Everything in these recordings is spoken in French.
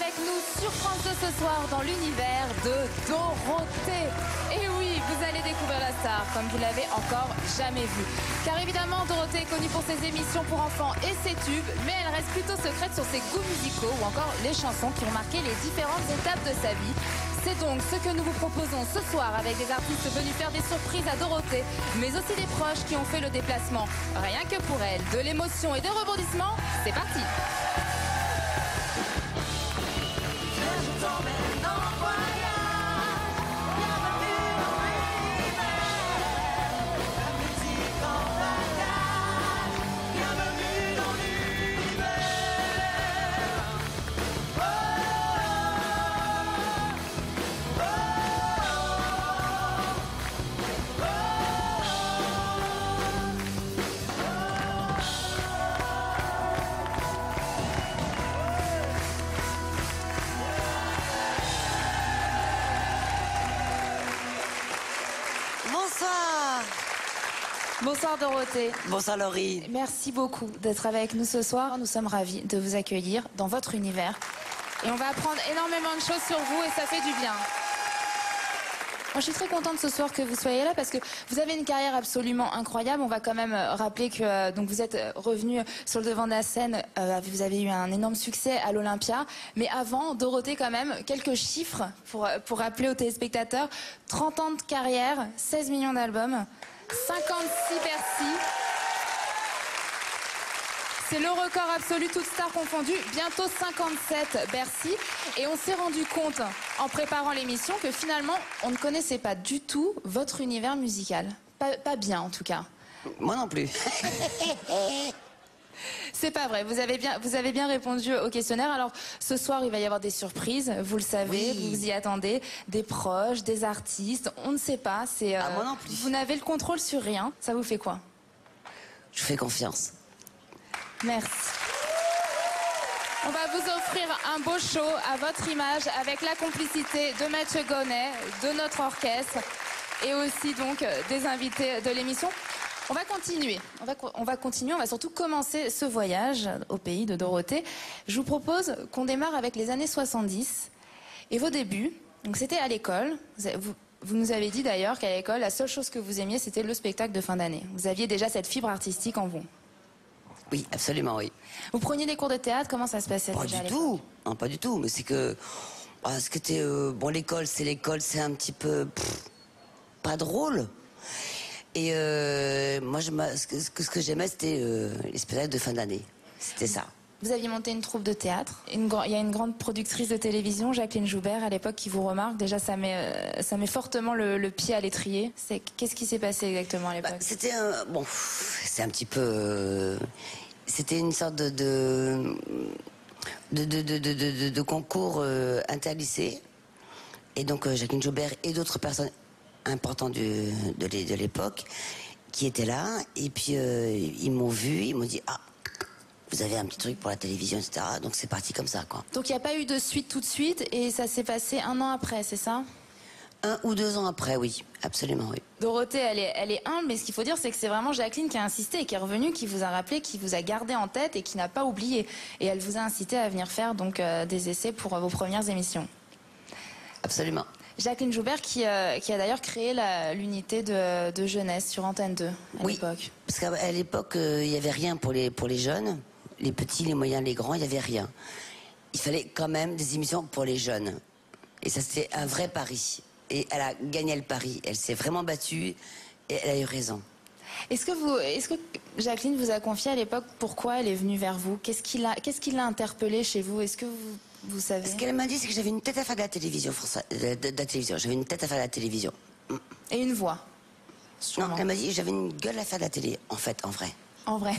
avec nous sur France 2 ce soir dans l'univers de Dorothée. Et oui, vous allez découvrir la star comme vous l'avez encore jamais vue. Car évidemment, Dorothée est connue pour ses émissions pour enfants et ses tubes, mais elle reste plutôt secrète sur ses goûts musicaux ou encore les chansons qui ont marqué les différentes étapes de sa vie. C'est donc ce que nous vous proposons ce soir avec des artistes venus faire des surprises à Dorothée, mais aussi des proches qui ont fait le déplacement. Rien que pour elle, de l'émotion et des rebondissements, c'est parti. Bonsoir. Bonsoir Dorothée. Bonsoir Laurie. Merci beaucoup d'être avec nous ce soir. Nous sommes ravis de vous accueillir dans votre univers. Et on va apprendre énormément de choses sur vous et ça fait du bien. Moi, je suis très contente ce soir que vous soyez là parce que vous avez une carrière absolument incroyable. On va quand même rappeler que donc vous êtes revenu sur le devant de la scène. Vous avez eu un énorme succès à l'Olympia. Mais avant, Dorothée, quand même, quelques chiffres pour rappeler aux téléspectateurs. 30 ans de carrière, 16 millions d'albums, 56 Bercy. C'est le record absolu, toutes stars confondues, bientôt 57 Bercy. Et on s'est rendu compte, en préparant l'émission, que finalement, on ne connaissait pas du tout votre univers musical. Pas bien, en tout cas. Moi non plus. C'est pas vrai, vous avez bien répondu au questionnaire. Alors, ce soir, il va y avoir des surprises, vous le savez, Oui. vous vous y attendez. Des proches, des artistes, on ne sait pas. Moi non plus. Vous n'avez le contrôle sur rien. Ça vous fait quoi? Je fais confiance. Merci. On va vous offrir un beau show à votre image avec la complicité de Mathieu Gonnet, de notre orchestre et aussi donc des invités de l'émission. On va continuer. On va surtout commencer ce voyage au pays de Dorothée. Je vous propose qu'on démarre avec les années 70 et vos débuts. Donc c'était à l'école. Vous nous avez dit d'ailleurs qu'à l'école, la seule chose que vous aimiez, c'était le spectacle de fin d'année. Vous aviez déjà cette fibre artistique en vous. Oui, absolument, oui. Vous preniez des cours de théâtre, comment ça se passait Pas déjà à du l'époque? tout. Non, pas du tout. Mais c'est que... ce que était... bon, l'école, c'est un petit peu... pas drôle. Et moi, ce que j'aimais, c'était les spectacles de fin d'année. C'était ça. Vous aviez monté une troupe de théâtre. Il y a une grande productrice de télévision, Jacqueline Joubert, à l'époque, qui vous remarque. Déjà, ça met fortement le pied à l'étrier. Qu'est-ce qui s'est passé exactement à l'époque? C'était un... Bon, c'est un petit peu... c'était une sorte de concours interlycée. Et donc, Jacqueline Joubert et d'autres personnes importantes de l'époque qui étaient là. Et puis, ils m'ont vu, ils m'ont dit... Ah, vous avez un petit truc pour la télévision, etc. Donc c'est parti comme ça, quoi. Donc il n'y a pas eu de suite tout de suite et ça s'est passé 1 an après, c'est ça? 1 ou 2 ans après, oui. Absolument, oui. Dorothée, elle est humble, mais ce qu'il faut dire, c'est que c'est vraiment Jacqueline qui a insisté et qui est revenue, qui vous a rappelé, qui vous a gardé en tête et qui n'a pas oublié. Et elle vous a incité à venir faire donc des essais pour vos premières émissions. Absolument. Jacqueline Joubert qui a d'ailleurs créé l'unité de jeunesse sur Antenne 2 à l'époque. Parce qu'à l'époque, il n'y avait rien pour les jeunes. Les petits, les moyens, les grands, il n'y avait rien. Il fallait quand même des émissions pour les jeunes. Et ça, c'était un vrai pari. Et elle a gagné le pari. Elle s'est vraiment battue et elle a eu raison. Est-ce que Jacqueline vous a confié à l'époque pourquoi elle est venue vers vous? Qu'est-ce qui l'a interpellée chez vous? Est-ce que vous savez? Ce qu'elle m'a dit, c'est que j'avais une tête à faire de la télévision, J'avais une tête à faire de la télévision. Et une voix? Non, elle m'a dit que j'avais une gueule à faire de la télé, en fait, en vrai. En vrai.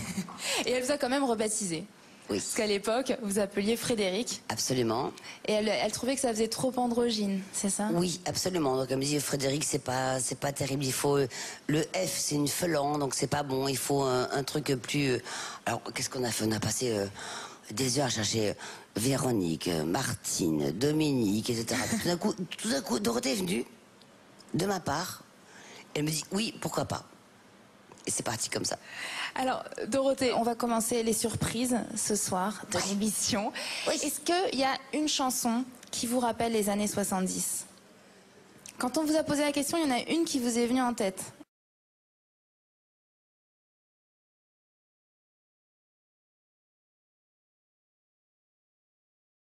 Et elle vous a quand même rebaptisé. Oui. Parce qu'à l'époque, vous appeliez Frédéric. Absolument. Et elle trouvait que ça faisait trop androgyne, c'est ça? Oui, absolument. Donc elle me dit, Frédéric, c'est pas terrible. Il faut le F, c'est une felan, donc c'est pas bon. Il faut un truc plus. Alors qu'est-ce qu'on a fait? On a passé des heures à chercher Véronique, Martine, Dominique, etc. Tout d'un coup, Dorothée est venue de ma part. Elle me dit, oui, pourquoi pas. Et c'est parti comme ça. Alors, Dorothée, on va commencer les surprises ce soir de l'émission. Oui. Est-ce qu'il y a une chanson qui vous rappelle les années 70 ? Quand on vous a posé la question, il y en a une qui vous est venue en tête.